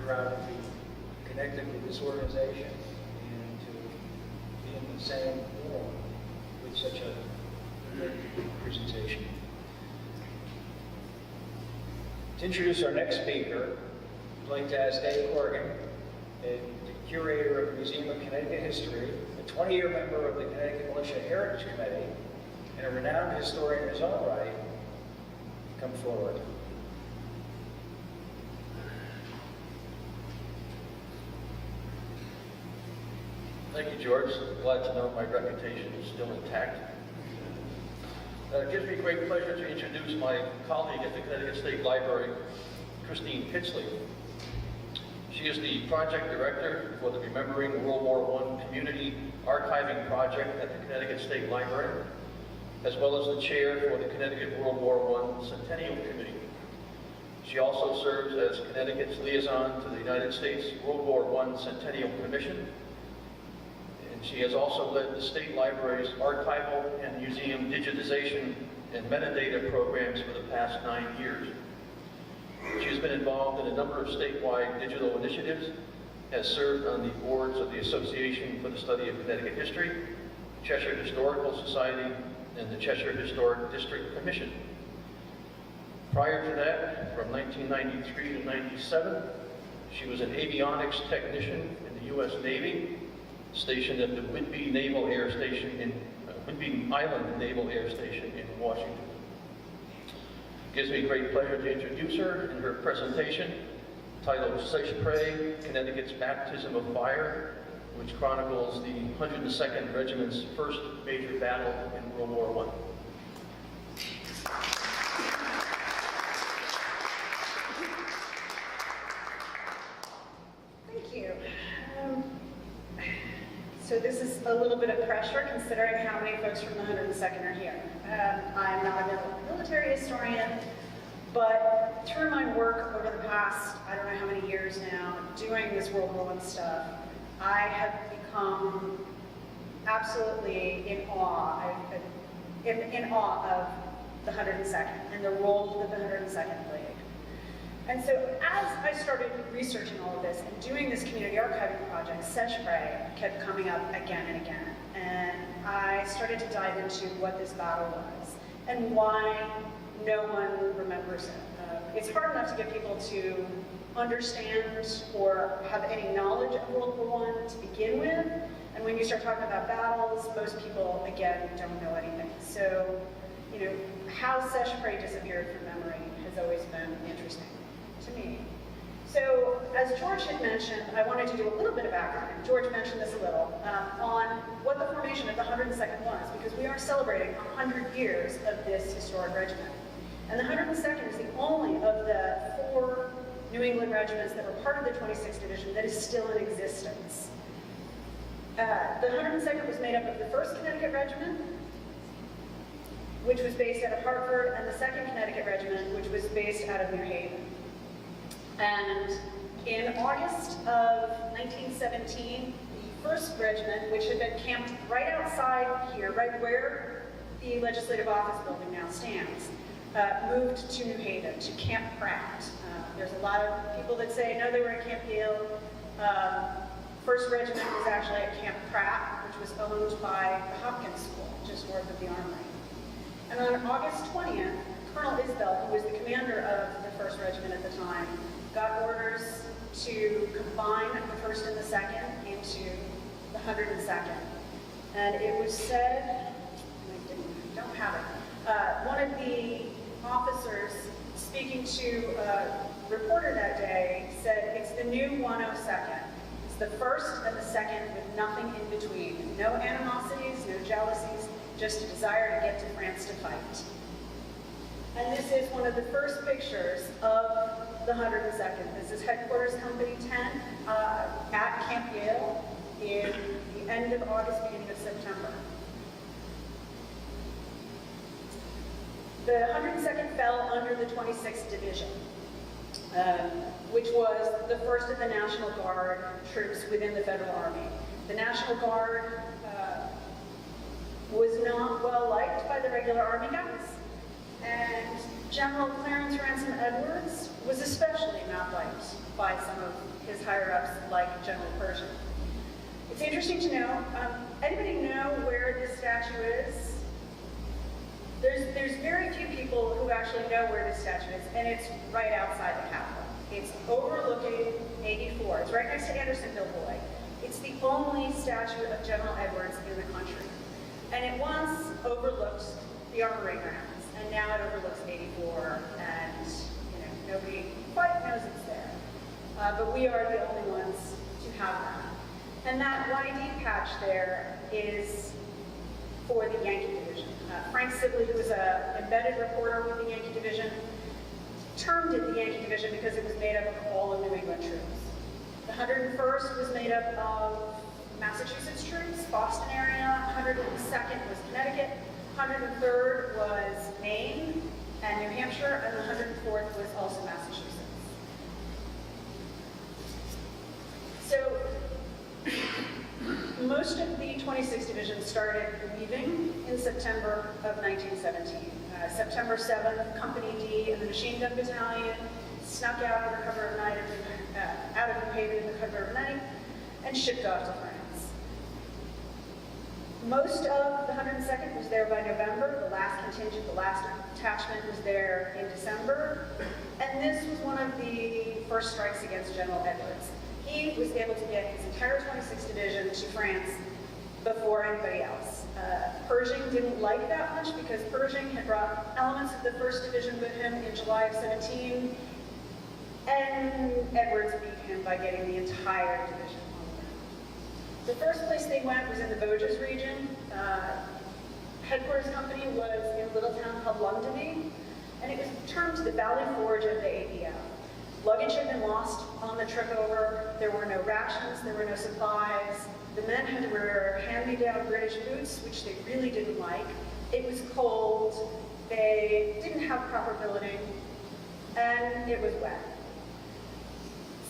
proud to be connected with this organization and to be in the same forum with such a great presentation. To introduce our next speaker, I'd like to ask Dave Corrigan, the curator of the Museum of Connecticut History, a 20-year member of the Connecticut Militia Heritage Committee, and a renowned historian in his own right, to come forward. Thank you, George. Glad to know my reputation is still intact. It gives me great pleasure to introduce my colleague at the Connecticut State Library, Christine Pitsley. She is the project director for the Remembering World War I Community Archiving Project at the Connecticut State Library, as well as the chair for the Connecticut World War I Centennial Committee. She also serves as Connecticut's liaison to the United States World War I Centennial Commission. She has also led the State Library's archival and museum digitization and metadata programs for the past 9 years. She has been involved in a number of statewide digital initiatives, has served on the boards of the Association for the Study of Connecticut History, Cheshire Historical Society, and the Cheshire Historic District Commission. Prior to that, from 1993 to 97, she was an avionics technician in the U.S. Navy, stationed at the Whidbey Island Naval Air Station in Washington. It gives me great pleasure to introduce her in her presentation titled Seicheprey, Connecticut's Baptism of Fire, which chronicles the 102nd Regiment's first major battle in World War I. So this is a little bit of pressure considering how many folks from the 102nd are here. I'm not a military historian, but through my work over the past, I don't know how many years now, doing this World War I stuff, I have become absolutely in awe of the 102nd and the role that the 102nd played. And so as I started researching all of this and doing this community archiving project, Seicheprey kept coming up again and again. And I started to dive into what this battle was and why no one remembers it. It's hard enough to get people to understand or have any knowledge of World War I to begin with. And when you start talking about battles, most people, again, don't know anything. So, how Seicheprey disappeared from memory has always been interesting to me. So, as George had mentioned, I wanted to do a little bit of background, and George mentioned this a little, on what the formation of the 102nd was, because we are celebrating 100 years of this historic regiment. And the 102nd is the only of the 4 New England regiments that were part of the 26th Division that is still in existence. The 102nd was made up of the 1st Connecticut Regiment, which was based out of Hartford, and the 2nd Connecticut Regiment, which was based out of New Haven. And in August of 1917, the 1st Regiment, which had been camped right outside here, right where the Legislative Office building now stands, moved to New Haven, to Camp Pratt. There's a lot of people that say, no, they were at Camp Yale. 1st Regiment was actually at Camp Pratt, which was owned by the Hopkins School, just north of the Armory. And on August 20th, Colonel Isbell, who was the commander of the 1st Regiment at the time, got orders to combine the 1st and the 2nd into the 102nd. And it was said, and I don't have it, one of the officers speaking to a reporter that day said, it's the new 102nd. It's the 1st and the 2nd with nothing in between. No animosities, no jealousies, just a desire to get to France to fight. And this is one of the first pictures of the 102nd. This is Headquarters Company 10 at Camp Yale in the end of August, beginning of September. The 102nd fell under the 26th Division, which was the first of the National Guard troops within the Federal Army. The National Guard was not well liked by the regular Army guys, and General Clarence Ransom Edwards was especially not liked by some of his higher-ups like General Pershing. It's interesting to know, anybody know where this statue is? There's very few people who actually know where this statue is, and it's right outside the Capitol. It's overlooking 84. It's right next to Andersonville Boy. It's the only statue of General Edwards in the country. And it once overlooked the Armory grounds, and now it overlooks 84, and nobody quite knows it's there. But we are the only ones to have that. And that YD patch there is for the Yankee Division. Frank Sibley, who was an embedded reporter with the Yankee Division, termed it the Yankee Division because it was made up of all the New England troops. The 101st was made up of Massachusetts troops, Boston area. 102nd was Connecticut. 103rd was Maine and New Hampshire, and the 104th was also Massachusetts. So most of the 26th Division started leaving in September of 1917. September 7th, Company D and the Machine Gun Battalion snuck out of the cover of night, out of New Haven in the cover of night, and shipped off to France. Most of the 102nd was there by November. The last contingent, the last detachment was there in December. And this was one of the first strikes against General Edwards. He was able to get his entire 26th Division to France before anybody else. Pershing didn't like that much because Pershing had brought elements of the 1st Division with him in July of 17, and Edwards beat him by getting the entire division on the ground. The first place they went was in the Vosges region. Headquarters company was in a little town called Londonderry, and it was termed the Valley Forge of the APL. Luggage had been lost on the trip over. There were no rations, there were no supplies. The men had to wear hand-me-down British boots, which they really didn't like. It was cold, they didn't have proper billeting, and it was wet.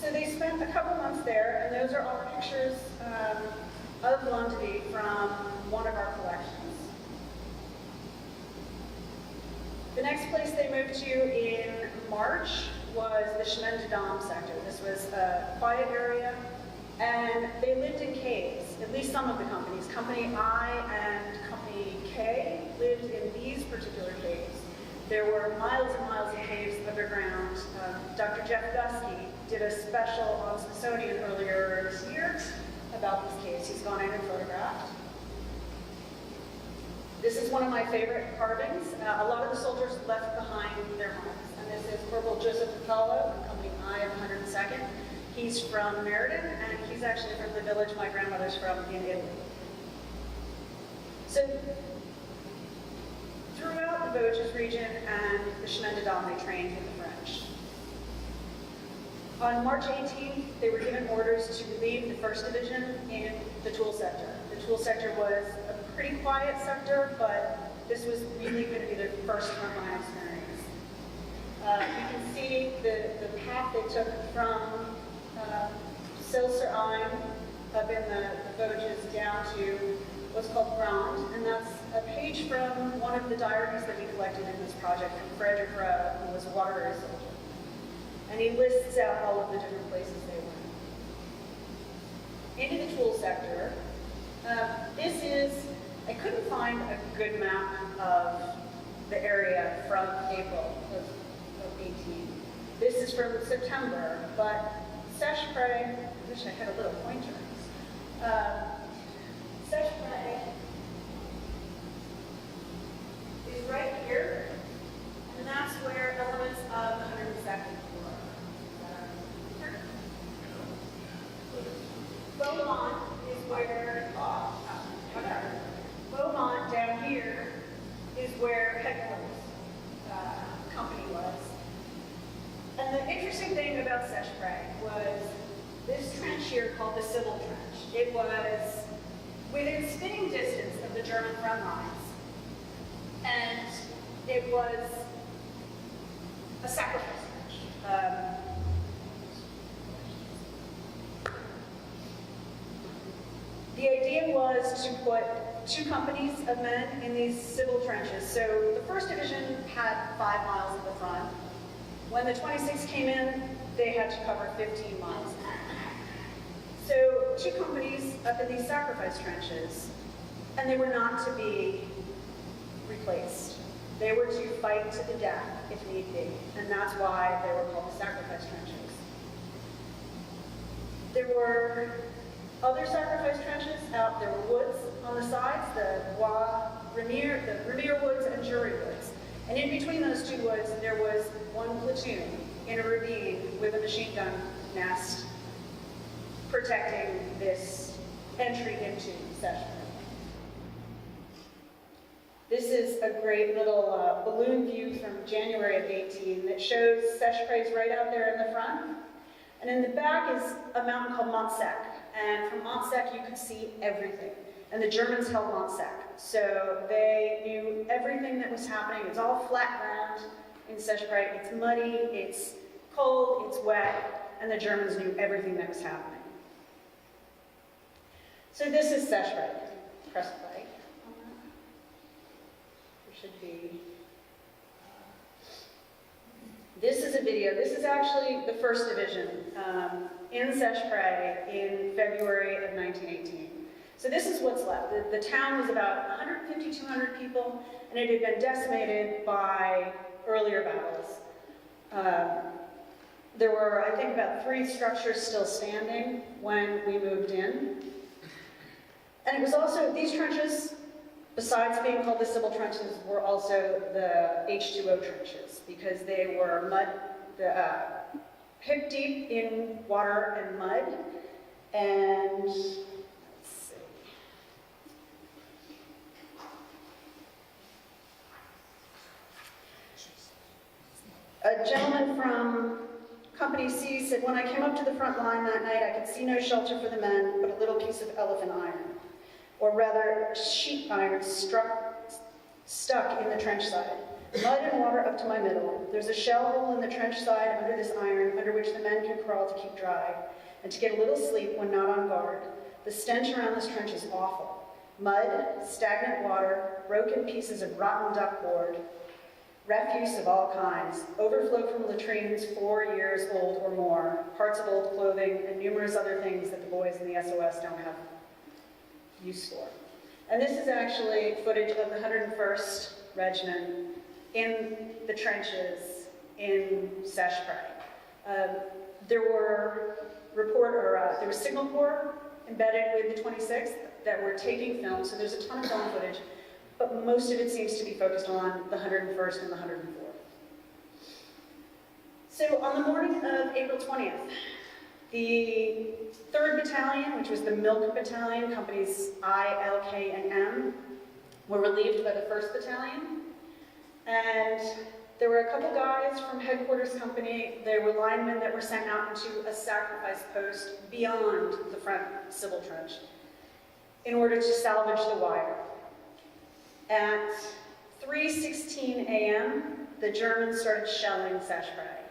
So they spent a couple months there, and those are all the pictures of Londonderry from one of our collections. The next place they moved to in March was the Chemin de Dame sector. This was a quiet area, and they lived in caves, at least some of the companies. Company I and Company K lived in these particular caves. There were miles and miles of caves underground. Dr. Jeff Gusky did a special on Smithsonian earlier this year about these caves. He's gone in and photographed. This is one of my favorite carvings. A lot of the soldiers left behind their marks. And this is Corporal Joseph Apollo from Company I of 102nd. He's from Meriden, and he's actually from the village my grandmother's from in Italy. So throughout the Vosges region and the Chemin de Dame, they trained with the French. On March 18th, they were given orders to relieve the 1st Division in the Toul sector. The Toul sector was a pretty quiet sector, but this was really going to be their first frontline experience. You can see the path they took from Celle-sur-Aisne up in the Vosges down to what's called Grand, and that's a page from one of the diaries that we collected in this project from Frederick Rowe, who was a water soldier. And he lists out all of the different places they went. Into the Toul sector, this is, I couldn't find a good map of the area from April of 18. This is from September, but Seicheprey, I wish I had a little pointer. Seicheprey is right here, and that's where elements of the 102nd were. Beaumont is where, Beaumont down here is where headquarters company was. And the interesting thing about Seicheprey was this trench here called the Civil Trench. It was within spitting distance of the German front lines. And it was a sacrifice trench. The idea was to put 2 companies of men in these civil trenches. So the 1st Division had 5 miles at the front. When the 26th came in, they had to cover 15 miles. two companies up in these sacrifice trenches, and they were not to be replaced. They were to fight to the death if need be, and that's why they were called the sacrifice trenches. There were other sacrifice trenches out, there were woods on the sides, the Ramier woods and Jury woods. And in between those two woods, there was one platoon in a ravine with a machine gun nest protecting this entry into Seshpre. This is a great little balloon view from January of 18 that shows Seshpre's right out there in the front. And in the back is a mountain called Mont Sec. And from Mont Sec, you could see everything. And the Germans held Mont Sec. So they knew everything that was happening. It's all flat ground in Seshpre. It's muddy, it's cold, it's wet, and the Germans knew everything that was happening. So this is Seshpre. Press play on that. There should be. This is a video. This is actually the 1st Division in Seshpre in February of 1918. So this is what's left. The town was about 150, 200 people, and it had been decimated by earlier battles. There were, I think, about 3 structures still standing when we moved in. And it was also, these trenches, besides being called the civil trenches, were also the H2O trenches, because they were mud, hip deep in water and mud. And a gentleman from Company C said, when I came up to the front line that night, I could see no shelter for the men, but a little piece of elephant iron, or rather sheet iron stuck in the trench side. Mud and water up to my middle. There's a shell hole in the trench side under this iron, under which the men can crawl to keep dry, and to get a little sleep when not on guard. The stench around this trench is awful. Mud, stagnant water, broken pieces of rotten duckboard, refuse of all kinds, overflow from latrines 4 years old or more, parts of old clothing, and numerous other things that the boys in the SOS don't have use for. And this is actually footage of the 101st Regiment in the trenches in Seshpre. There was Signal Corps embedded with the 26th that were taking film, so there's a ton of film footage, but most of it seems to be focused on the 101st and the 104th. So on the morning of April 20th, the 3rd Battalion, which was the Milk Battalion, companies I, L, K, and M, were relieved by the 1st Battalion. And there were a couple guys from headquarters company, there were linemen that were sent out into a sacrifice post beyond the front civil trench in order to salvage the wire. At 3:16 a.m., the Germans started shelling Seshpre.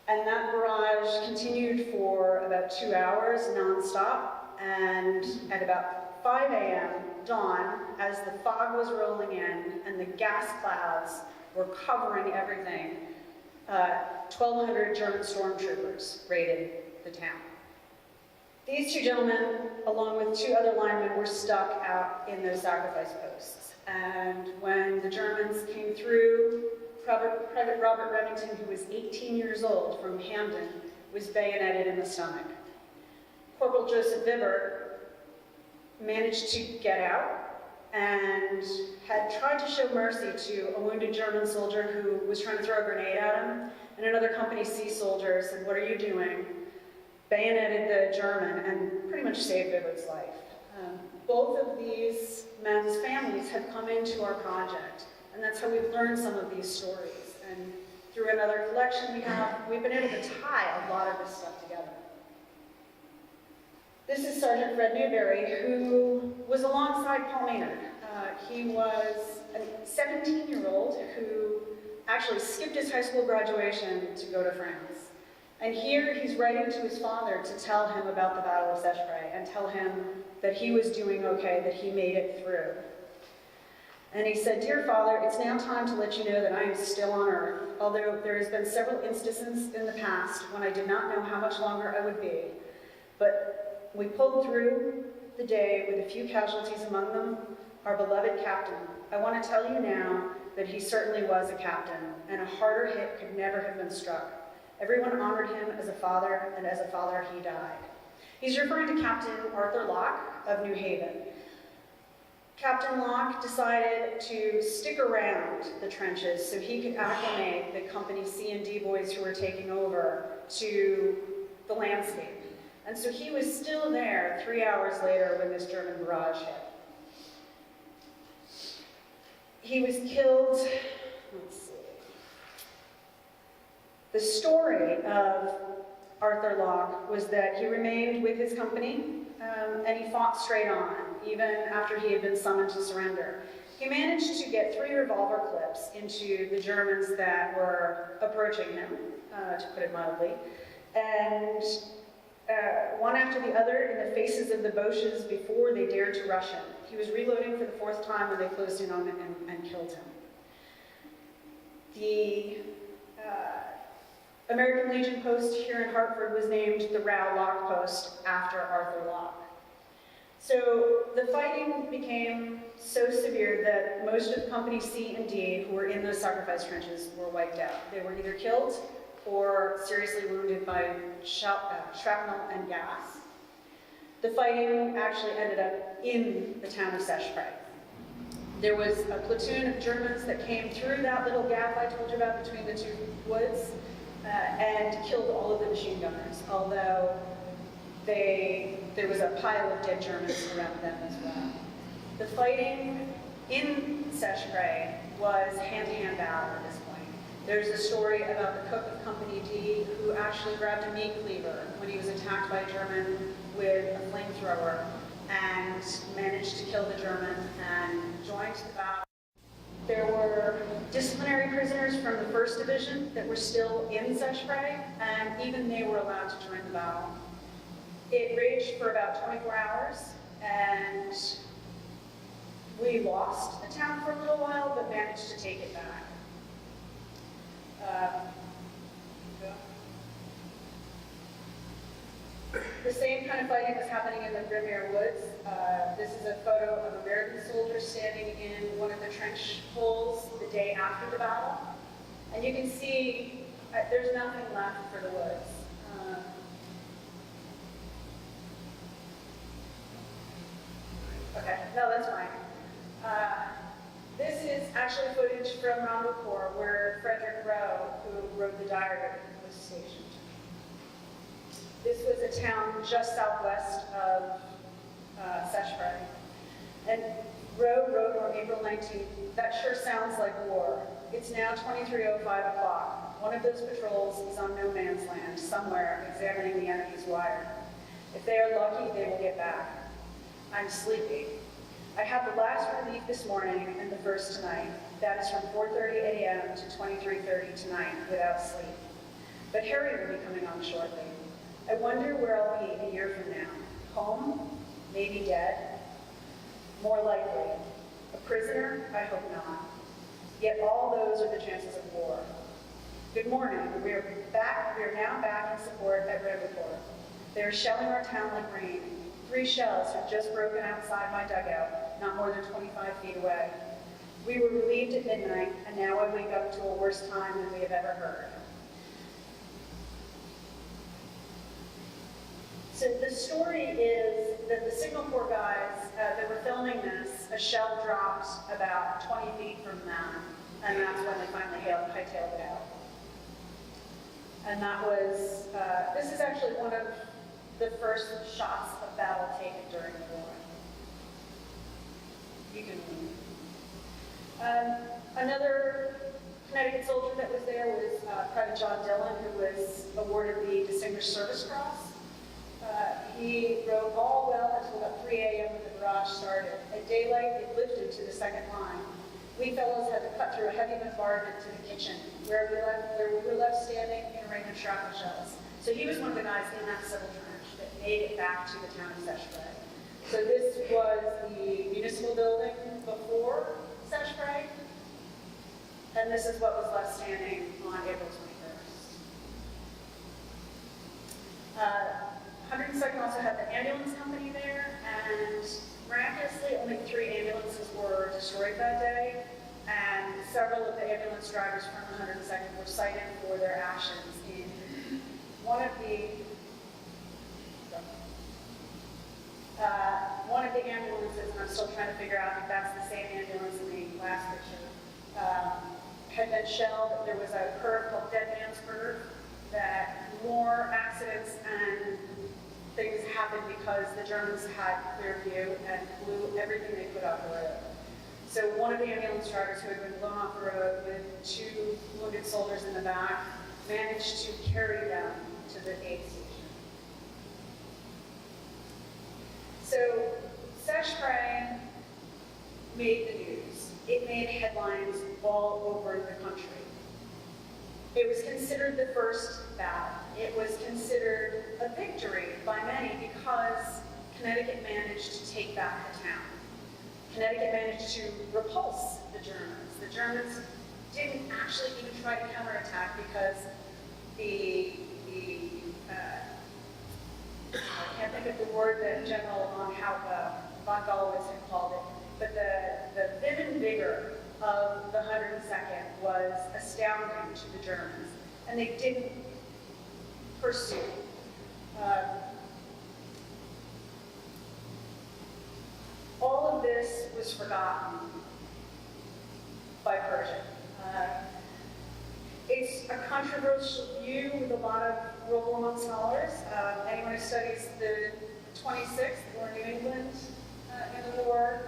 And that barrage continued for about 2 hours nonstop, and at about 5 a.m. dawn, as the fog was rolling in and the gas clouds were covering everything, 1,200 German stormtroopers raided the town. These 2 gentlemen, along with 2 other linemen, were stuck out in those sacrifice posts. And when the Germans came through, Private Robert Remington, who was 18 years old from Hamden, was bayoneted in the stomach. Corporal Joseph Vibert managed to get out and had tried to show mercy to a wounded German soldier who was trying to throw a grenade at him, and another Company C soldier said, "What are you doing?" Bayoneted the German and pretty much saved Vibert's life. Both of these men's families have come into our project, and that's how we've learned some of these stories. And through another collection we've been able to tie a lot of this stuff together. This is Sergeant Fred Newberry, who was alongside Paul Maynard. He was a 17-year-old who actually skipped his high school graduation to go to France. And here he's writing to his father to tell him about the Battle of Seshpre and tell him that he was doing okay, that he made it through. And he said, "Dear Father, it's now time to let you know that I am still on earth, although there has been several instances in the past when I did not know how much longer I would be. But we pulled through the day with a few casualties among them, our beloved captain. I want to tell you now that he certainly was a captain, and a harder hit could never have been struck. Everyone honored him as a father, and as a father he died. He's referring to Captain Arthur Locke of New Haven. Captain Locke decided to stick around the trenches so he could acclimate the Company C and D boys who were taking over to the landscape. And so he was still there 3 hours later when this German barrage hit. He was killed, let's see. The story of Arthur Locke was that he remained with his company and he fought straight on, even after he had been summoned to surrender. He managed to get 3 revolver clips into the Germans that were approaching him, to put it mildly, and one after the other in the faces of the Boches before they dared to rush him. He was reloading for the 4th time when they closed in on him and killed him. The American Legion post here in Hartford was named the Row Locke Post after Arthur Locke. So the fighting became so severe that most of Company C and D who were in those sacrifice trenches were wiped out. They were either killed or seriously wounded by shrapnel and gas. The fighting actually ended up in the town of Seicheprey. There was a platoon of Germans that came through that little gap I told you about between the 2 woods and killed all of the machine gunners, although there was a pile of dead Germans around them as well. The fighting in Seicheprey was hand-to-hand battle at this point. There's a story about the cook of Company D who actually grabbed a meat cleaver when he was attacked by a German with a flamethrower and managed to kill the German and joined the battle. There were disciplinary prisoners from the 1st Division that were still in Seicheprey, and even they were allowed to join the battle. It raged for about 24 hours, and we lost the town for a little while, but managed to take it back. The same kind of fighting was happening in the Grimere Woods. This is a photo of American soldiers standing in one of the trench holes the day after the battle. And you can see there's nothing left for the woods. Okay, no, that's fine. This is actually footage from Rondecourt where Frederick Rowe, who wrote the diary, was stationed. This was a town just southwest of Seicheprey. And Rowe wrote on April 19th, "That sure sounds like war. It's now 23:05 o'clock. One of those patrols is on no man's land, somewhere, examining the enemy's wire. If they are lucky, they will get back. I'm sleepy. I had the last relief this morning and the first tonight. That is from 4:30 a.m. to 23:30 tonight without sleep. But Harry will be coming on shortly. I wonder where I'll be a year from now. Home? Maybe dead? More likely. A prisoner? I hope not. Yet all those are the chances of war. Good morning. We are now back in support at Rondecourt. They are shelling our town like rain. 3 shells have just broken outside my dugout, not more than 25 feet away. We were relieved at midnight, and now I wake up to a worse time than we have ever heard." So the story is that the Signal Corps guys that were filming this, a shell dropped about 20 feet from them, and that's when they finally hightailed it out. And that was, this is actually one of the first shots of battle taken during the war. You can another Connecticut soldier that was there was Private John Dillon, who was awarded the Distinguished Service Cross. He rode all well until about 3 a.m. when the barrage started. At daylight, it lifted to the second line. We fellows had to cut through a heavy bombardment to the kitchen, where we were left standing in a rain of shrapnel shells. So he was one of the guys in that civil trench that made it back to the town of Seicheprey. So this was the municipal building before Seicheprey, and this is what was left standing on April 21st. 102nd also had the ambulance company there, and miraculously, only 3 ambulances were destroyed that day, and several of the ambulance drivers from the 102nd were cited for their actions in one of the ambulances, and I'm still trying to figure out if that's the same ambulance in the last picture, had been shelled. There was a curve called Dead Man's Curve that more accidents and things happened because the Germans had clear view and blew everything they put off the road. So one of the ambulance drivers who had been blown off the road with 2 wounded soldiers in the back managed to carry them to the aid station. So Seshpray made the news. It made headlines all over the country. It was considered the first battle. It was considered a victory by many because Connecticut managed to take back the town. Connecticut managed to repulse the Germans. The Germans didn't actually even try to counterattack because I can't think of the word that General von Gallowitz had called it, but the vim and vigor of the 102nd was astounding to the Germans, and they didn't pursue. All of this was forgotten by Pershing. It's a controversial view with a lot of World War I scholars. Anyone who studies the 26th or New England in the war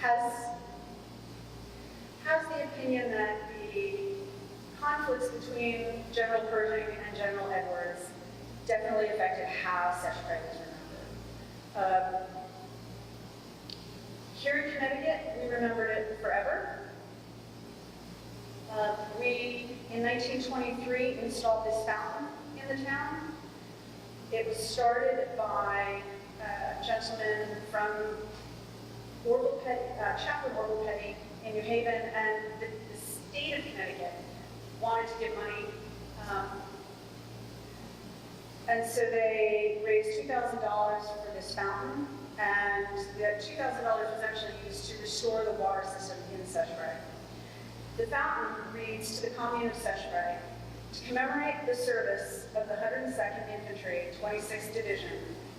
has the opinion that the conflicts between General Pershing and General Edwards definitely affected how Seshpray was remembered. Here in Connecticut, we remembered it forever. We, in 1923, installed this fountain in the town. It was started by a gentleman from Chaplain Orville Petty in New Haven, and the state of Connecticut wanted to give money, and so they raised $2,000 for this fountain, and the $2,000 was actually used to restore the water system in Seshpray. The fountain reads to the commune of Seshpray, to commemorate the service of the 102nd Infantry, 26th Division,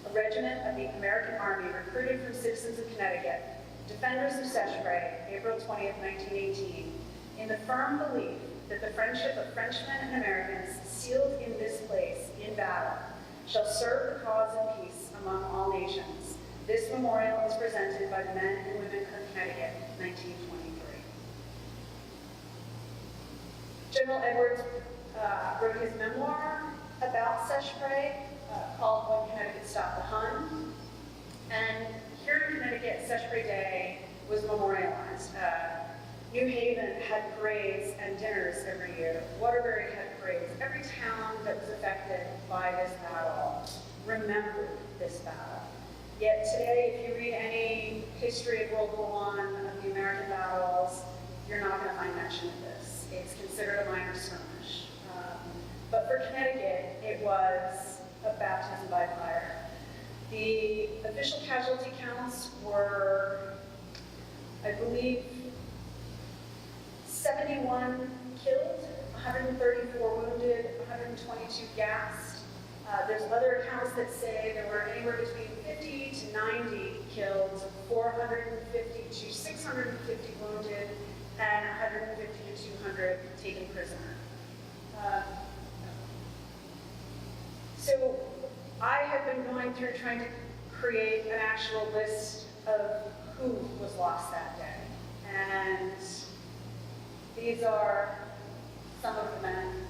a regiment of the American Army recruited from citizens of Connecticut, defenders of Seshpray, April 20th, 1918, in the firm belief that the friendship of Frenchmen and Americans sealed in this place in battle shall serve the cause of peace among all nations. This memorial is presented by the men and women of Connecticut, 1923. General Edwards wrote his memoir about Seshpray called When Connecticut Stopped the Hun. And here in Connecticut, Seshpray Day was memorialized. New Haven had parades and dinners every year. Waterbury had parades. Every town that was affected by this battle remembered this battle. Yet today, if you read any history of World War I, of the American battles, you're not going to find mention of this. It's considered a minor skirmish. But for Connecticut, it was a baptism by fire. The official casualty counts were, I believe, 71 killed, 134 wounded, 122 gassed. There's other accounts that say there were anywhere between 50 to 90 killed, 450 to 650 wounded, and 150 to 200 taken prisoner. So I have been going through trying to create an actual list of who was lost that day. And these are some of the men.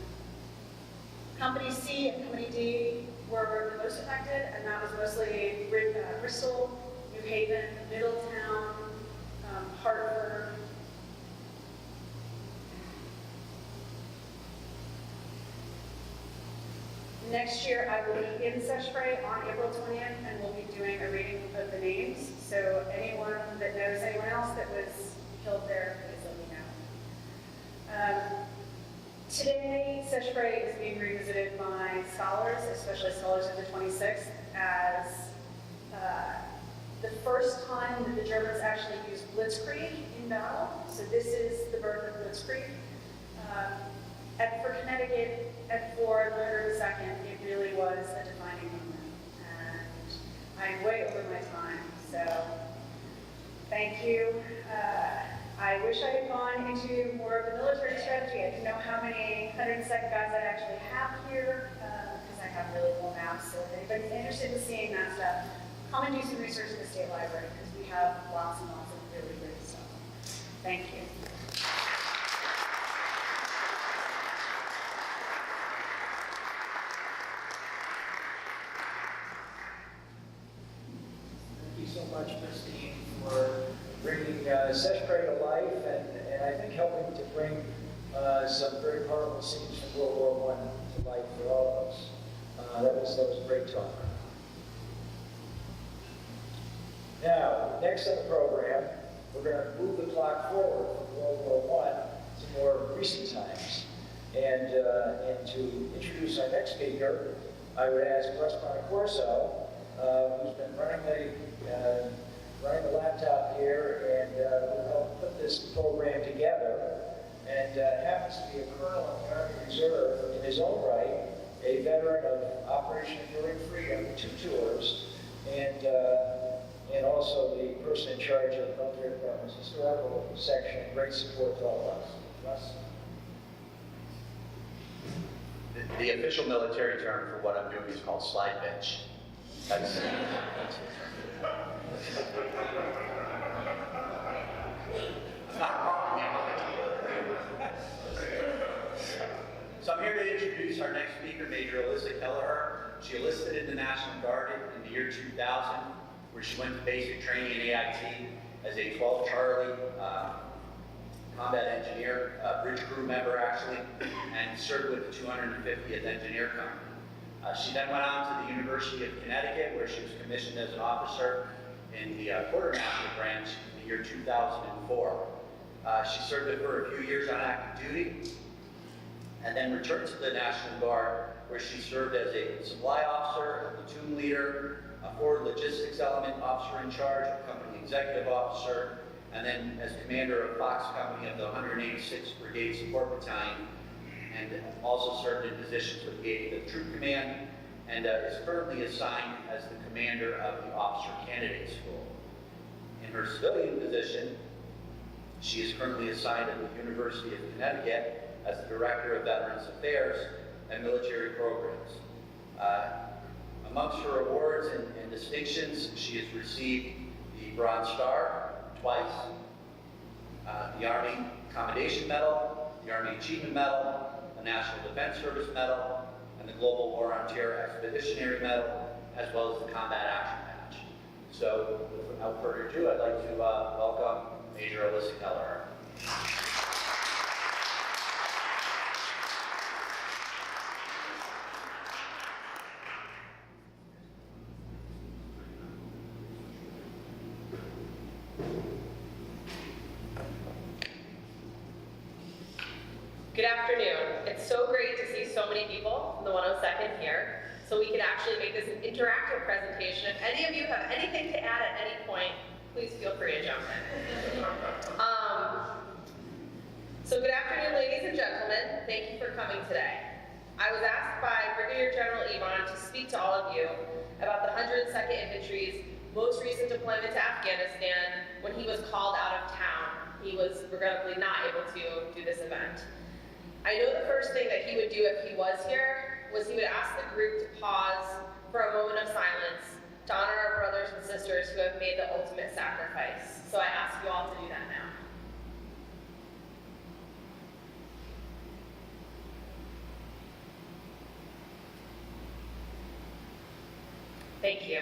Company C and Company D were the most affected, and that was mostly Bristol, New Haven, Middletown, Hartford. Next year, I will be in Seshpray on April 20th, and we'll be doing a reading of the names. So anyone that knows anyone else that was killed there, please let me know. Today, Seshpre is being revisited by scholars, especially scholars of the 26th, as the first time that the Germans actually used blitzkrieg in battle. So this is the birth of blitzkrieg. For Connecticut and for the 102nd, it really was a defining moment. And I'm way over my time, so thank you. I wish I had gone into more of the military strategy. I didn't know how many 102nd guys I actually have here, because I have really cool maps. So if anybody's interested in seeing that stuff, come and do some research in the state library, because we have lots and lots of really great stuff. Thank you. Thank you so much, Christine, for bringing Seshpre to life and I think helping to bring some very powerful scenes from World War I to life for all of us. That was a great talk. Now, next on the program, we're going to move the clock forward from World War I to more recent times. And to introduce our next speaker, I would ask Russ Bonacorso, who's been running the laptop here and will help put this program together, and happens to be a colonel in the Army Reserve in his own right, a veteran of Operation Enduring Freedom, 2 tours, and also the person in charge of the military department's historical section. Great support for all of us. Russ? The official military term for what I'm doing is called slide bench. That's not wrong. So I'm here to introduce our next speaker, Major Alyssa Kelleher. She enlisted in the National Guard in the year 2000, where she went to basic training in AIT as a 12 Charlie combat engineer, bridge crew member actually, and served with the 250th Engineer Company. She then went on to the University of Connecticut, where she was commissioned as an officer in the quartermaster branch in the year 2004. She served it for a few years on active duty, and then returned to the National Guard, where she served as a supply officer, a platoon leader, a forward logistics element officer in charge, a company executive officer, and then as commander of Fox Company of the 186th Brigade Support Battalion, and also served in positions with the 85th Troop Command, and is currently assigned as the commander of the Officer Candidate School. In her civilian position, she is currently assigned at the University of Connecticut as the Director of Veterans Affairs and Military Programs. Amongst her awards and distinctions, she has received the Bronze Star twice, the Army Commendation Medal, the Army Achievement Medal, the National Defense Service Medal, and the Global War on Terror Expeditionary Medal, as well as the Combat Action Badge. So, without further ado, I'd like to welcome Major Alyssa Kelleher. Good afternoon. It's so great to see so many people from the 102nd here, so we can actually make this an interactive presentation. If any of you have anything to add at any point, please feel free to jump in. So good afternoon, ladies and gentlemen. Thank you for coming today. I was asked by Brigadier General Ivan to speak to all of you about the 102nd Infantry's most recent deployment to Afghanistan when he was called out of town. He was regrettably not able to do this event. I know the first thing that he would do if he was here was he would ask the group to pause for a moment of silence to honor our brothers and sisters who have made the ultimate sacrifice. So I ask you all to do that now. Thank you.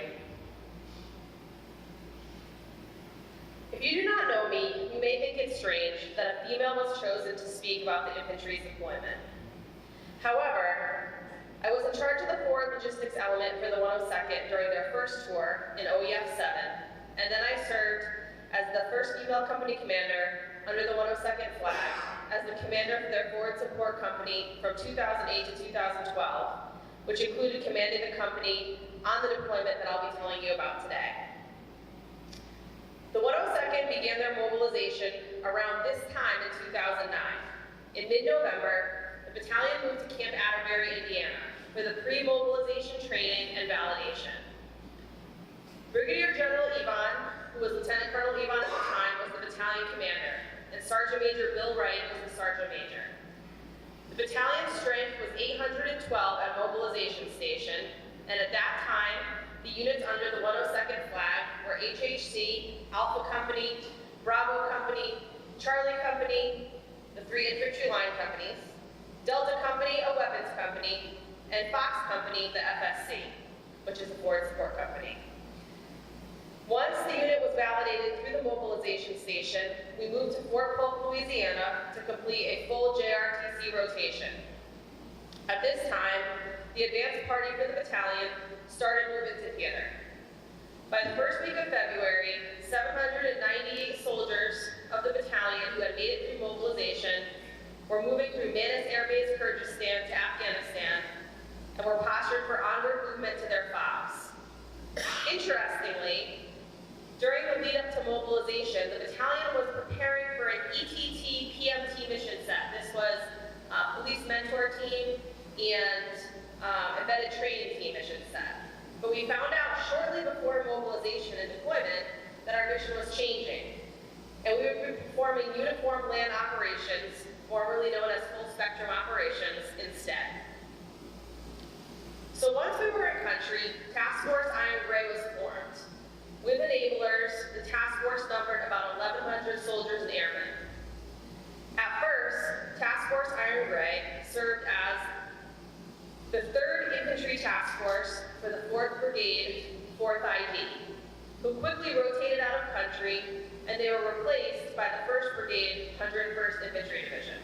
If you do not know me, you may think it strange that a female was chosen to speak about the infantry's deployment. However, I was in charge of the forward logistics element for the 102nd during their first tour in OEF 7, and then I served as the first female company commander under the 102nd flag as the commander for their forward support company from 2008 to 2012, which included commanding the company on the deployment that I'll be telling you about today. The 102nd began their mobilization around this time in 2009. In mid-November, the battalion moved to Camp Atterbury, Indiana, for the pre-mobilization training and validation. Brigadier General Yvonne, who was Lieutenant Colonel Yvonne at the time, was the battalion commander, and Sergeant Major Bill Wright was the sergeant major. The battalion's strength was 812 at mobilization station, and at that time, the units under the 102nd flag were HHC, Alpha Company, Bravo Company, Charlie Company, the 3 infantry line companies, Delta Company, a weapons company, and Fox Company, the FSC, which is a forward support company. Once the unit was validated through the mobilization station, we moved to Fort Polk, Louisiana to complete a full JRTC rotation. At this time, the advance party for the battalion started moving to theater. By the first week of February, 798 soldiers of the battalion who had made it through mobilization were moving through Manis Air Base, Kyrgyzstan to Afghanistan, and were postured for onward movement to their FOBs. Interestingly, during the lead up to mobilization, the battalion was preparing for an ETT PMT mission set. This was a police mentor team and embedded training team mission set. But we found out shortly before mobilization and deployment that our mission was changing. And we would be performing uniform land operations, formerly known as full spectrum operations, instead. So once we were in country, Task Force Iron Gray was formed. With enablers, the task force numbered about 1,100 soldiers and airmen. At first, Task Force Iron Gray served as the 3rd Infantry Task Force for the 4th Brigade, 4th ID, who quickly rotated out of country, and they were replaced by the 1st Brigade, 101st Infantry Division.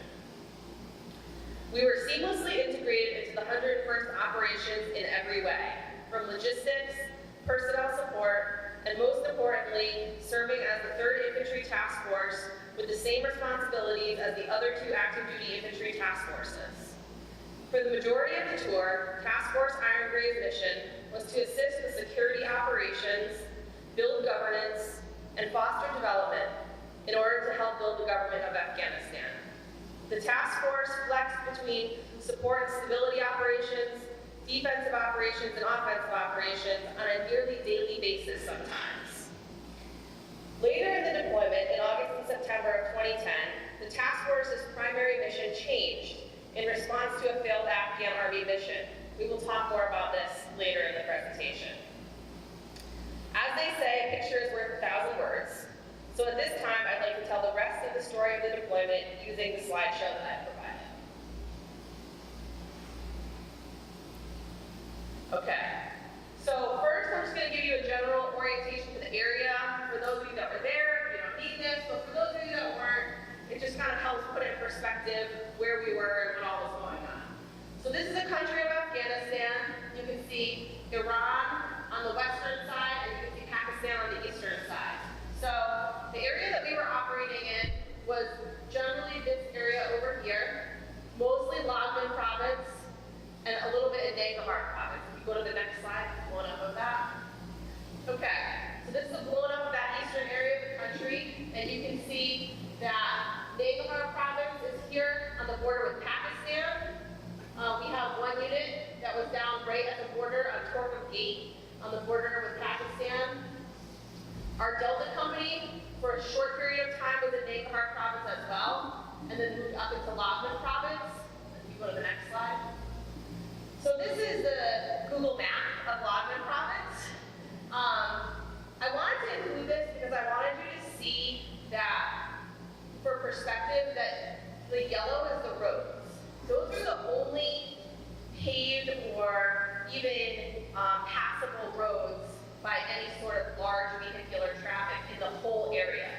We were seamlessly integrated into the 101st operations in every way, from logistics, personnel support, and most importantly, serving as the 3rd Infantry Task Force with the same responsibilities as the other 2 active duty infantry task forces. For the majority of the tour, Task Force Iron Gray's mission was to assist with security operations, build governance, and foster development in order to help build the government of Afghanistan. The task force flexed between support and stability operations, defensive operations, and offensive operations on a nearly daily basis sometimes. Later in the deployment, in August and September of 2010, the task force's primary mission changed in response to a failed Afghan Army mission. We will talk more about this later in the presentation. As they say, a picture is worth 1,000 words. So at this time, I'd like to tell the rest of the story of the deployment using the slideshow that I provided. Okay, so first I'm just going to give you a general orientation to the area. For those of you that were there, you don't need this, but for those of you that weren't, it just kind of helps put in perspective where we were and what all was going on. So this is the country of Afghanistan. You can see Iran on the western side, and you can see Pakistan on the eastern side. So the area that we were operating in was generally this area over here, mostly Loghman province, and a little bit in Nangarhar province. If you go to the next slide, blown up of that. Okay, so this is a blown up of that eastern area of the country, and you can see that Nangarhar province is here on the border with Pakistan. We have one unit that was down right at the border on Torkham Gate on the border with Pakistan. Our Delta Company, for a short period of time, was in Nangarhar province as well, and then moved up into Loghman province. If you go to the next slide. So this is the Google map of Loghman province. I wanted to include this because I wanted you to see that, for perspective, that the yellow is the roads. Those are the only paved or even passable roads by any sort of large vehicular traffic in the whole area.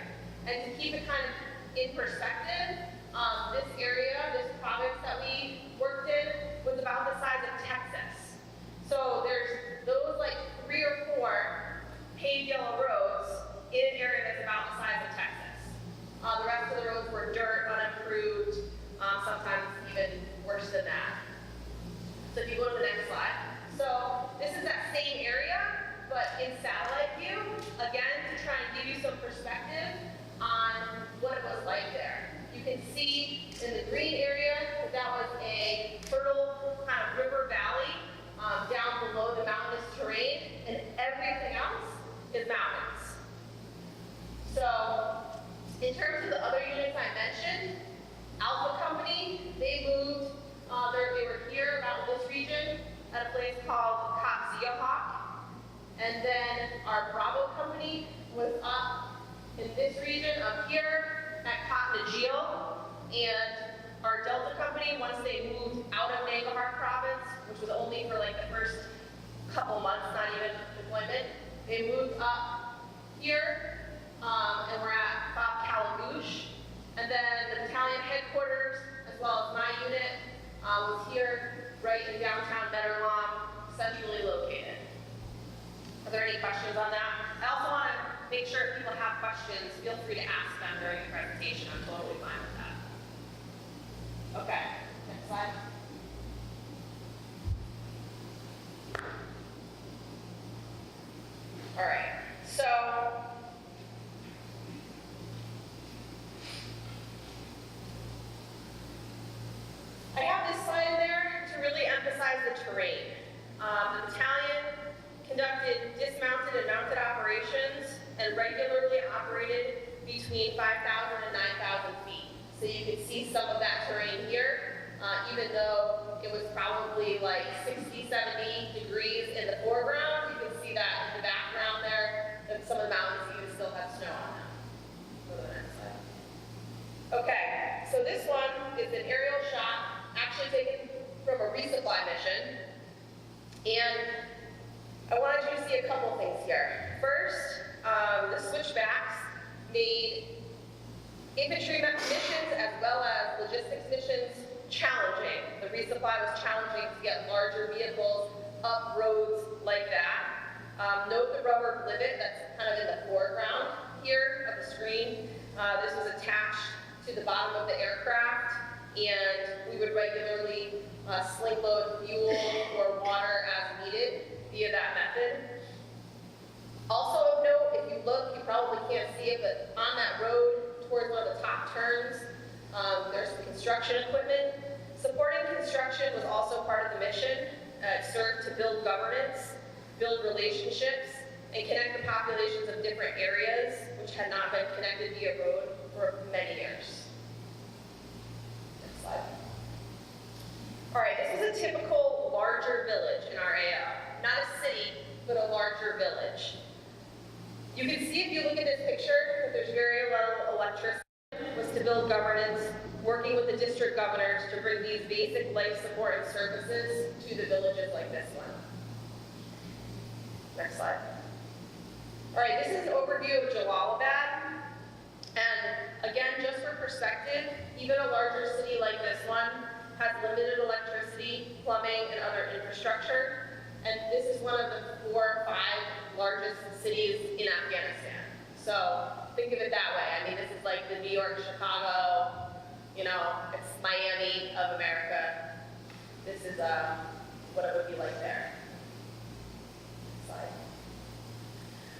And to keep it kind of in perspective, this area, this province that we worked in, was about the size of Texas. So there's those like 3 or 4 paved yellow roads in an area that's about the size of Texas. The rest of the roads were dirt, unimproved, So if you go to the next slide. So this is that same area, but in satellite view, again, to try and give you some perspective on what it was like there. You can see in the green area that that was a fertile kind of river valley down below the mountainous terrain, and everything else is mountains. So in terms of the other units I mentioned, Alpha Company, they moved, they were here around this region at a place called Hawk. And then our Bravo Company was up in this region up here at Cottonegeo. And our Delta Company, once they moved out of Nangarhar Province, which was only for like the first couple months, not even deployment, they moved up here, and we're at Bob Calabouche. And then the battalion headquarters, as well as my unit, was here, right in downtown Metterlawn, centrally located. Are there any questions on that? I also want to make sure if people have questions, feel free to ask them during the presentation. I'm totally fine with that. Okay, next slide. All right, so I have this slide in there to really emphasize the terrain. The battalion conducted dismounted and mounted operations and regularly operated between 5,000 and 9,000 feet. So you can see some of that terrain here, even though it was probably like 60, 70 degrees in the foreground, you can see that in the background there, that some of the mountains even still have snow on them. Go to the next slide. Okay, so this one is an aerial shot, actually taken from a resupply mission. And I wanted you to see a couple things here. First, the switchbacks made infantry missions as well as logistics missions challenging. The resupply was challenging to get larger vehicles up roads like that. Note the rubber blivet that's kind of in the foreground here of the screen. This was attached to the bottom of the aircraft, and we would regularly sling load fuel or water as needed via that method. Also of note, if you look, you probably can't see it, but on that road towards one of the top turns, there's some construction equipment. Supporting construction was also part of the mission. It served to build governance, build relationships, and connect the populations of different areas which had not been connected via road for many years. Next slide. All right, this is a typical larger village in our AO. Not a city, but a larger village. You can see if you look at this picture that there's very little electricity. It was to build governance, working with the district governors to bring these basic life support and services to the villages like this one. Next slide. All right, this is an overview of Jalalabad. And again, just for perspective, even a larger city like this one has limited electricity, plumbing, and other infrastructure. And this is one of the 4 or 5 largest cities in Afghanistan. So think of it that way. I mean, this is like the New York, Chicago, you know, it's Miami of America. This is what it would be like there. Slide.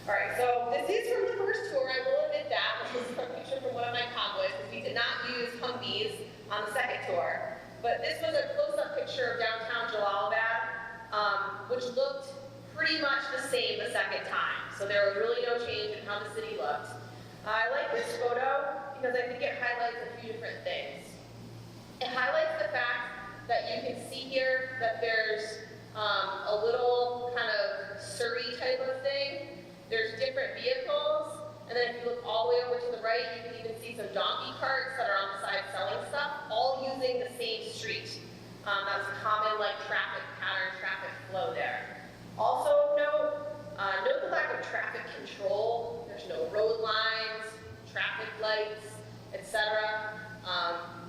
All right, so this is from the first tour, I will admit that. This is a picture from one of my convoys, because we did not use Humvees on the second tour. But this was a close-up picture of downtown Jalalabad, which looked pretty much the same the second time. So there was really no change in how the city looked. I like this photo because I think it highlights a few different things. It highlights the fact that you can see here that there's a little kind of Surrey type of thing. There's different vehicles, and then if you look all the way over to the right, you can even see some donkey carts that are on the side selling stuff, all using the same street. That's a common like traffic pattern, traffic flow there. Also note the lack of traffic control. There's no road lines, traffic lights, etc.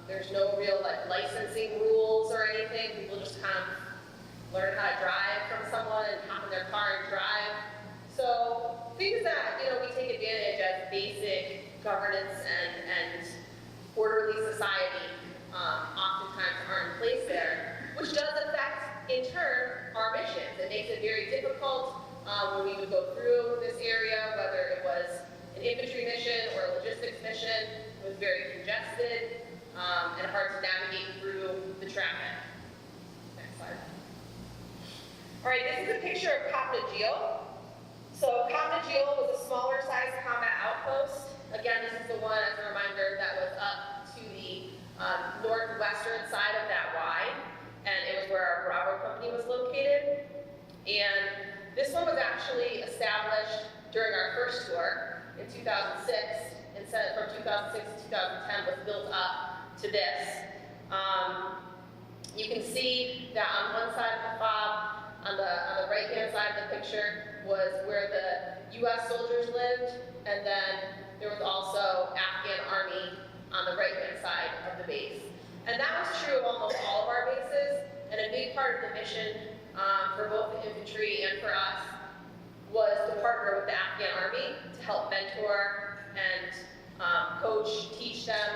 There's no real like licensing rules or anything. People just kind of learn how to drive from someone and hop in their car and drive. So things that we take advantage as basic governance and orderly society oftentimes aren't in place there, which does when we would go through this area, whether it was an infantry mission or a logistics mission. It was very congested and hard to navigate through the traffic. Next slide. All right, this is a picture of Cap Nagil. So Cap Nagil was a smaller sized combat outpost. Again, this is the one, as a reminder, that was up to the northwestern side of that Y, and it was where our Bravo company was located. And this one was actually established during our first tour in 2006, and from 2006 to 2010 was built up to this. You can see that on one side of the fob, on the right-hand side of the picture, was where the U.S. soldiers lived, and then there was also Afghan Army on the right-hand side of the base. And that was true of almost all of our bases, and a big part of the mission for both the infantry and for us was to partner with the Afghan Army to help mentor and coach, teach them.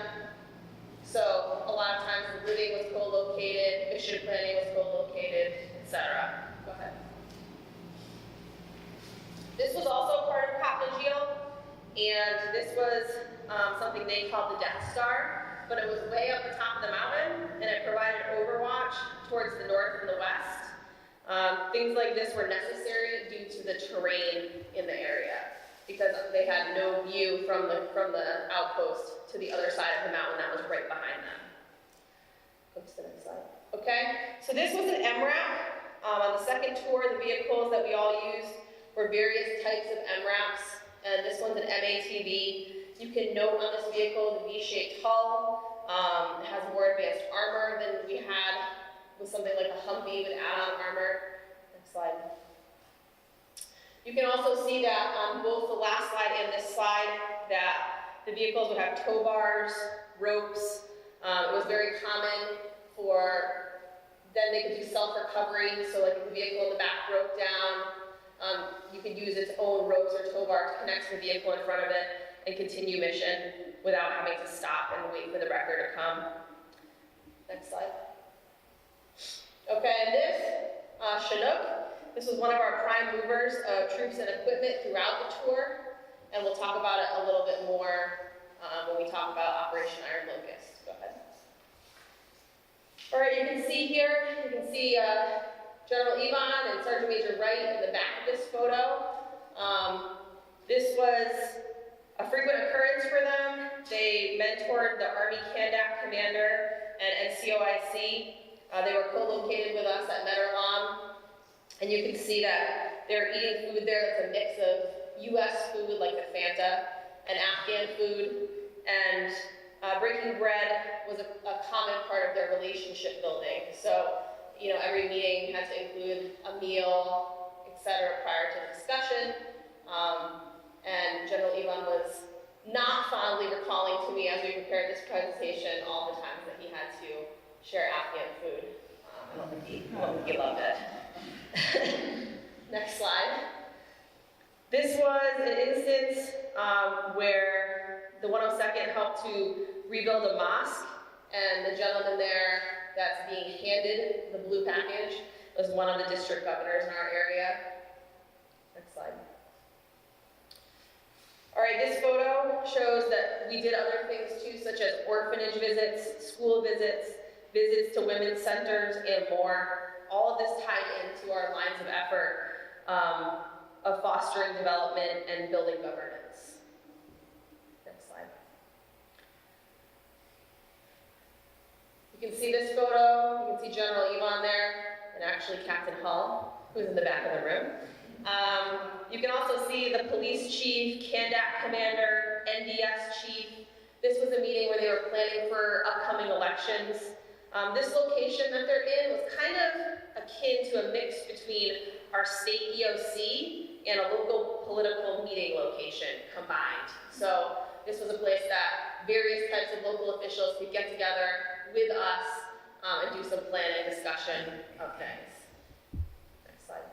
So a lot of times the living was co-located, mission planning was co-located, etc. Go ahead. This was also part of Cap Nagil, and this was something they called the Death Star, but it was way up the top of the mountain, and it provided overwatch towards the north and the west. Things like this were necessary due to the terrain in the area, because they had no view from the outpost to the other side of the mountain that was right behind them. Go to the next slide. Okay, so this was an MRAP. On the second tour, the vehicles that we all used were various types of MRAPs, and this one's an MATV. You can note on this vehicle the V-shaped hull. It has more advanced armor than we had with something like a Humvee with add-on armor. Next slide. You can also see that on both the last slide and this slide that the vehicles would have tow bars, ropes. It was very common for then they could do self-recovery. So like if the vehicle in the back broke down, you could use its own ropes or tow bar to connect to the vehicle in front of it and continue mission without having to stop and wait for the wrecker to come. Next slide. Okay, and this, Chinook, this was one of our prime movers of troops and equipment throughout the tour, and we'll talk about it a little bit more when we talk about Operation Iron Locust. Go ahead. All right, you can see here, General Ivan and Sergeant Major Wright in the back of this photo. This was a frequent occurrence for them. They mentored the Army Kandak commander and NCOIC. They were co-located with us at Metterlom, and you can see that they're eating food there that's a mix of U.S. food like the Fanta and Afghan food, and breaking bread was a common part of their relationship building. So, you know, every meeting had to include a meal, etc., prior to the discussion. And General Ivan was not fondly recalling to me as we prepared this presentation all the times that he had to share Afghan food. I don't think he loved it. Next slide. This was an instance where the 102nd helped to rebuild a mosque, and the gentleman there that's being handed the blue package was one of the district governors in our area. Next slide. All right, this photo shows that we did other things too, such as orphanage visits, school visits, visits to women's centers, and more. All of this tied into our lines of effort of fostering development and building governance. Next slide. You can see this photo. You can see General Ivan there, and actually Captain Hull, who's in the back of the room. You can also see the police chief, Kandak commander, NDS chief. This was a meeting where they were planning for upcoming elections. This location that they're in was kind of akin to a mix between our state EOC and a local political meeting location combined. So this was a place that various types of local officials could get together with us and do some planning discussion of things. Next slide.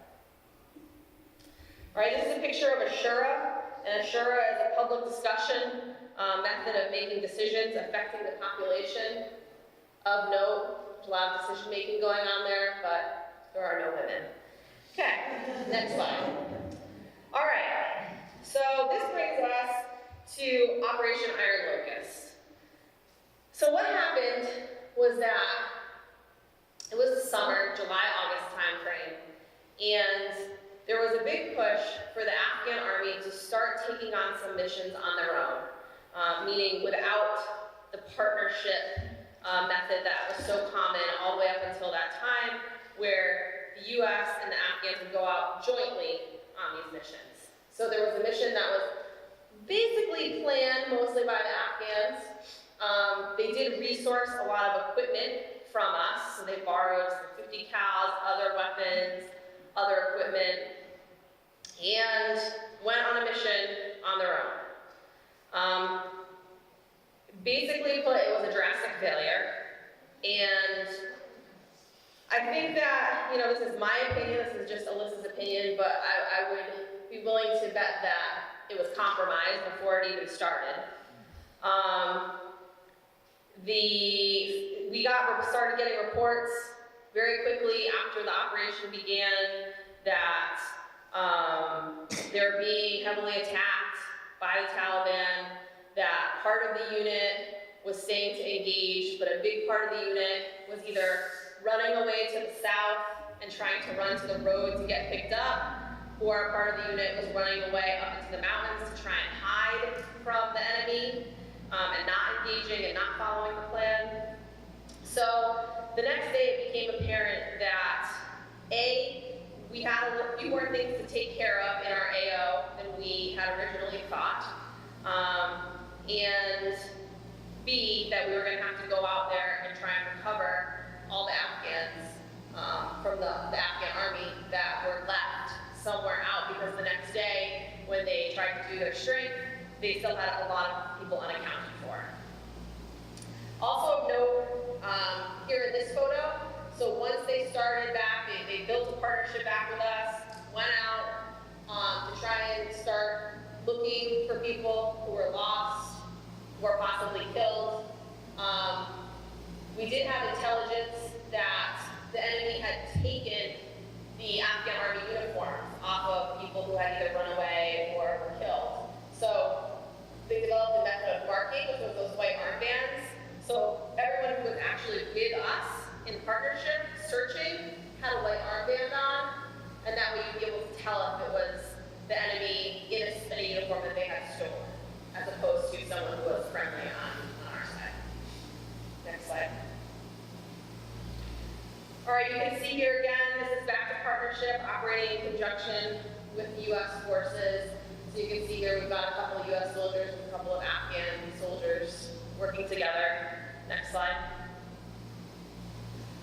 All right, this is a picture of a shura, and a shura is a public discussion method of making decisions affecting the population. Of note, there's a lot of decision making going on there, but there are no women. Okay, next slide. All right, so this brings us to Operation Iron Locust. So what happened was that it was the summer, July, August timeframe, and there was a big push for the Afghan army to start taking on some missions on their own, meaning without the partnership method that was so common all the way up until that time, where the U.S. and the Afghans would go out jointly on these missions. So there was a mission that was basically planned mostly by the Afghans. They did resource a lot of equipment from us, so they borrowed some 50 cals, other weapons, other equipment, and went on a mission on their own. Basically put, it was a drastic failure, and I think that, this is my opinion, this is just Alyssa's opinion, but I would be willing to bet that it was compromised before it even started. We started getting reports very quickly after the operation began that they're being heavily attacked by the Taliban, that part of the unit was staying to engage, but a big part of the unit was either running away to the south and trying to run to the road to get picked up, or a part of the unit was running away up into the mountains to try and hide from the enemy, and not engaging and not following the plan. So the next day it became apparent that A, we had a few more things to take care of in our AO than we had originally thought, and B, that we were going to have to go out there and try and recover all the Afghans from the Afghan army that were left somewhere out, because the next day when they tried to do their strength, they still had a lot of people unaccounted for. Also of note, here in this photo, so once they started back, they built a partnership back with us, went out to try and start looking for people who were lost, who were possibly killed. We did have intelligence that the enemy had taken the Afghan army uniforms off of people who had either run away or were killed. So they developed a method of marking, which was those white armbands. So everyone who was actually with us in partnership, searching, had a white armband on, and that way you'd be able to tell if it was the enemy in a uniform that they had stolen, as opposed to someone who was friendly on our side. Next slide. All right, you can see here again, this is back to partnership, operating in conjunction with U.S. forces. So you can see here we've got a couple of U.S. soldiers and a couple of Afghan soldiers working together. Next slide.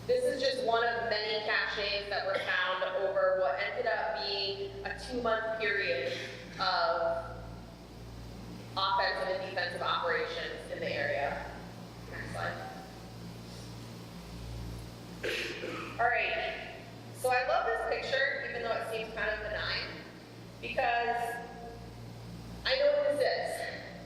This is just one of many caches that were found over what ended up being a 2-month period of offensive and defensive operations in the area. Next slide. All right, so I love this picture, even though it seems kind of benign, because I know what this is.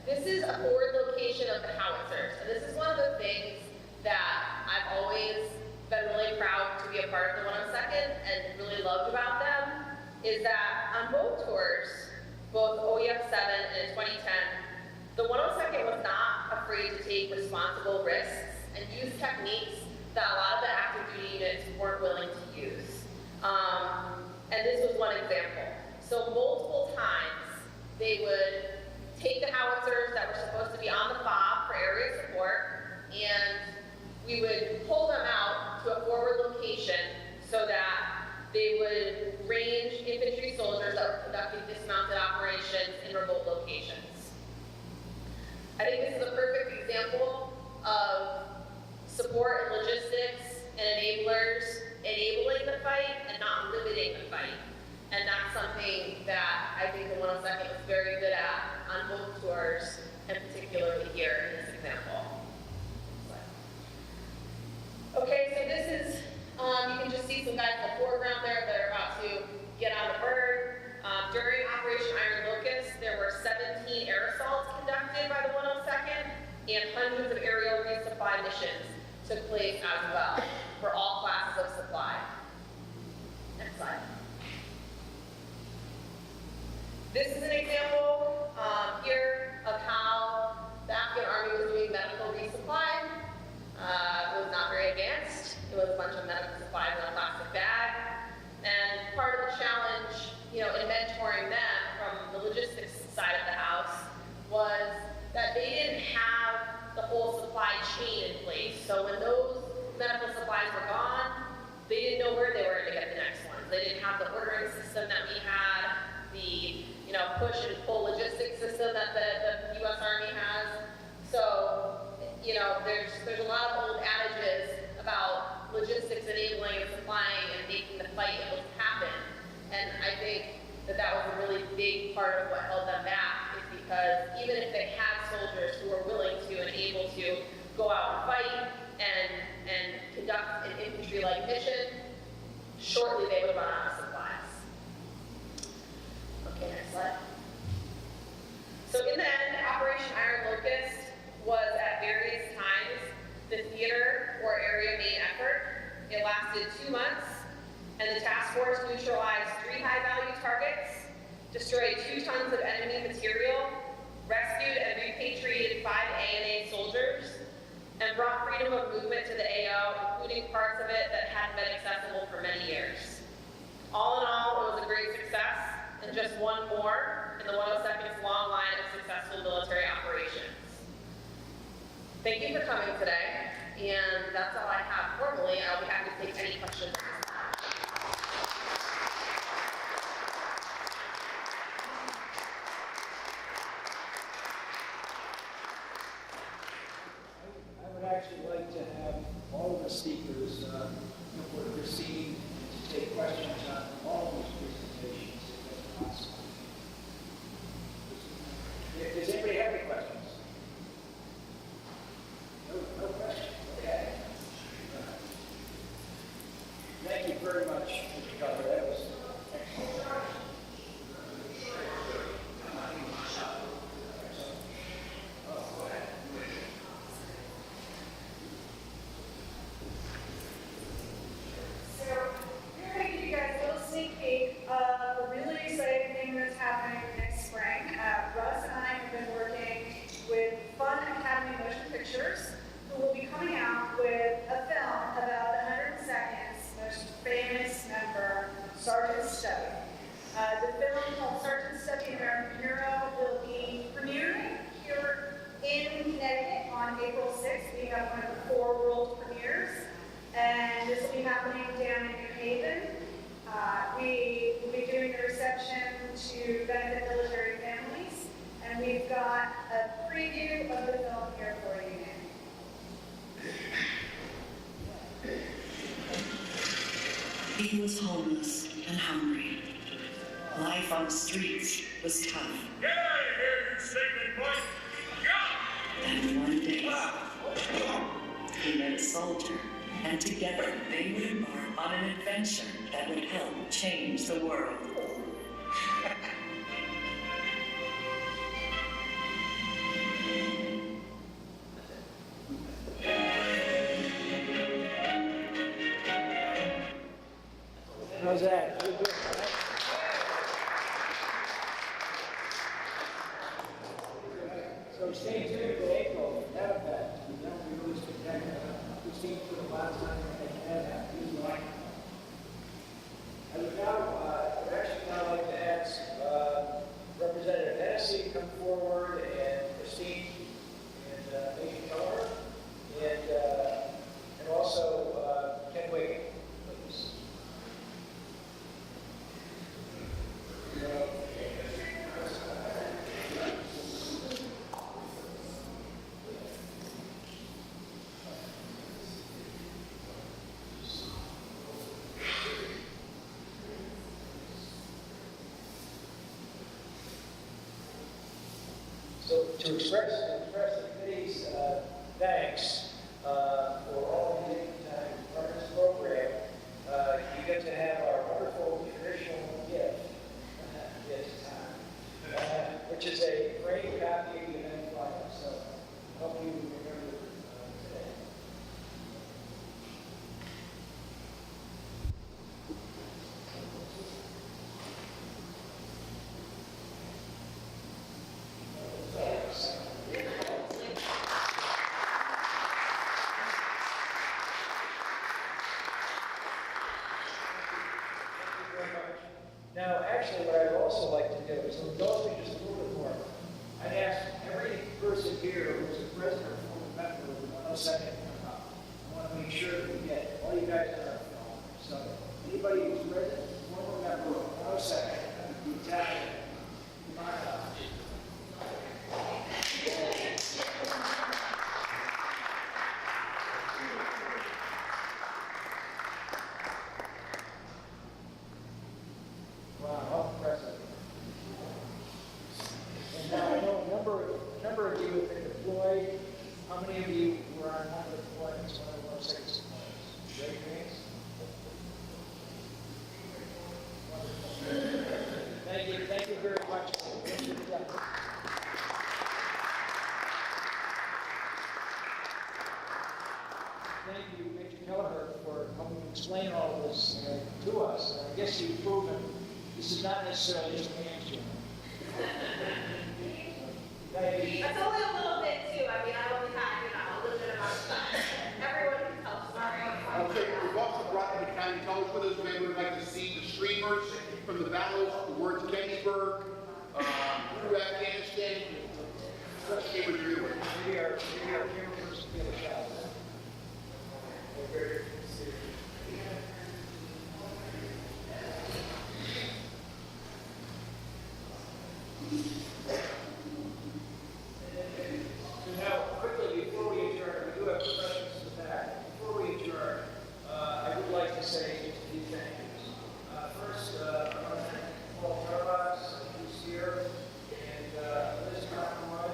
This is a forward location of the howitzers, and this is one of the things that I've always been really proud to be a part of the 102nd and really loved about them, is that on both tours, both OEF 7 and in 2010, the 102nd was not afraid to take responsible risks and use techniques that a lot of the active duty units weren't willing to use. And this was one example. So multiple times, they would take the howitzers that were supposed to be on the fob for area support, and we would pull them out to a forward location so that they would range infantry soldiers that were conducting dismounted operations in remote locations. I think this is a perfect example of support and logistics and enablers enabling the fight and not limiting the fight. And that's something that I think the 102nd was very good at on both tours, and particularly here in this example. This is an example here of how the Afghan Army was doing medical resupply. It was not very advanced. It was a bunch of medical supplies in a plastic bag. And part of the challenge, in mentoring them from the logistics side of the house was that they didn't have the whole supply chain in place. So when those medical supplies were gone, they didn't know where they were going to get the next ones. They didn't have the ordering system that we had, the push and pull logistics system that the U.S. Army has. So, there's a lot of old adages about logistics enabling and supplying and making the fight able to happen. And I think that was a really big part of what held them back, is because even if they had soldiers who were willing to and able to go out and fight and conduct an infantry-like mission, shortly they would run out of supplies. Okay, next slide. So in the end, Operation Iron Locust was at various times the theater or area main effort. It lasted 2 months, and the task force neutralized 3 high-value targets, destroyed 2 tons of enemy material, rescued and repatriated 5 ANA soldiers, and brought freedom of movement to the AO, including parts of it that hadn't been accessible for many years. All in all, it was a great success, and just one more in the 102nd's long line of successful military operations. Thank you for coming today, and that's all I have formally. I'll be happy to take any questions. I would actually like to have all of the speakers proceed to take questions on all of these presentations, if that's possible. Does anybody have any questions? No questions? Okay. Thank you very much, Mr. Cutler. That was excellent. So, we're going to give you guys a little sneak peek of a really exciting thing that's happening next spring. Russ and I have been working with Fun Academy Motion Pictures, who will be coming out with a film about the 102nd's most famous member, Sergeant Stubby. The film called Sergeant Stubby, an American Hero will be premiering here in Connecticut on April 6th. We have one of the 4 world premieres, and this will be happening down in New Haven. We will be doing the reception to benefit military families, and we've got a preview of the film here for you now. He was homeless and hungry. Life on the streets was tough. Get out of here, you statement boy! Then one day, he met a soldier, and together they would embark on an adventure that would help change the world. How's that? So stay tuned for April. That event. That will be really spectacular. We've seen for the last time they had that. We like it. I would now like to ask Representative Hennessy to come forward, and Christine and Major Keller, and also Ken Wiggin, please. So to express the committee's thanks for all the time part of this program, you get to have our wonderful traditional gift this time, which is a framed copy of the event flyer. So I hope you remember today. Now, actually, what I'd also like to do is indulge me just a little bit more. I'd ask every person here who's a president or former member of a second to come up. I want to make sure that we get all you guys on our film. So anybody who's a president, former member of a second, be Italian, come on up. Wow, how impressive. And now I know a number of you have been deployed. How many of you were on one of the deployments, one of the most six deployments? Raise your hands. Wonderful. Thank you very much for what you've done. Thank you, Major Kelleher, for helping explain all of this to us. I guess you've proven this is not necessarily just hands job. Thank you. That's only a little bit too. I mean, I only had, a little bit of my stuff. Everyone can tell story. Okay, we've also brought the county colors with us. Maybe we'd like to see the streamers from the battles, the words Gettysburg, through Afghanistan. Let's see what you're doing. We are here first to get a shot. Now, quickly, before we adjourn, we do have questions in the back. Before we adjourn, I would like to say just a few thank yous. First, I want to thank Paul Tarbox, who's here, and Liz Conroy,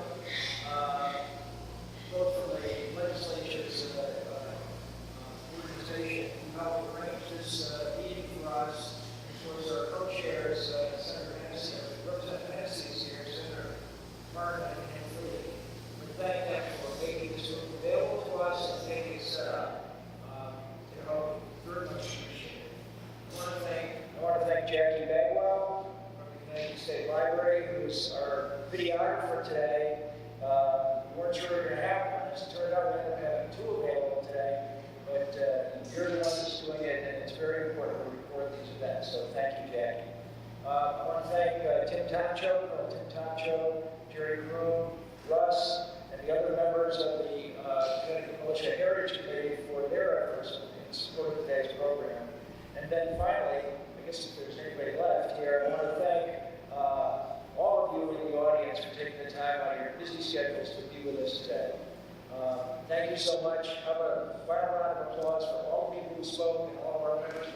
both from the legislature's organization, who helped arrange this meeting for us. Of course, our co-chairs, Senator Hennessy, Representative Hennessy is here, Senator Martin, and Lee. We thank them for making this room available to us and making it set up. Very much appreciated. I want to thank Jackie Bagwell from the Connecticut State Library, who's our videographer today. We weren't sure we were going to have one. As it turned out, we ended up having two available today. But you're the one that's doing it, and it's very important to record these events. So thank you, Jackie. I want to thank Tim Toncho, Jerry Groom, Russ, and the other members of the Connecticut Militia Heritage Committee for their efforts in support of today's program. And then finally, I guess if there's anybody left here, I want to thank all of you in the audience for taking the time out of your busy schedules to be with us today. Thank you so much. How about a final round of applause for all the people who spoke and all of our members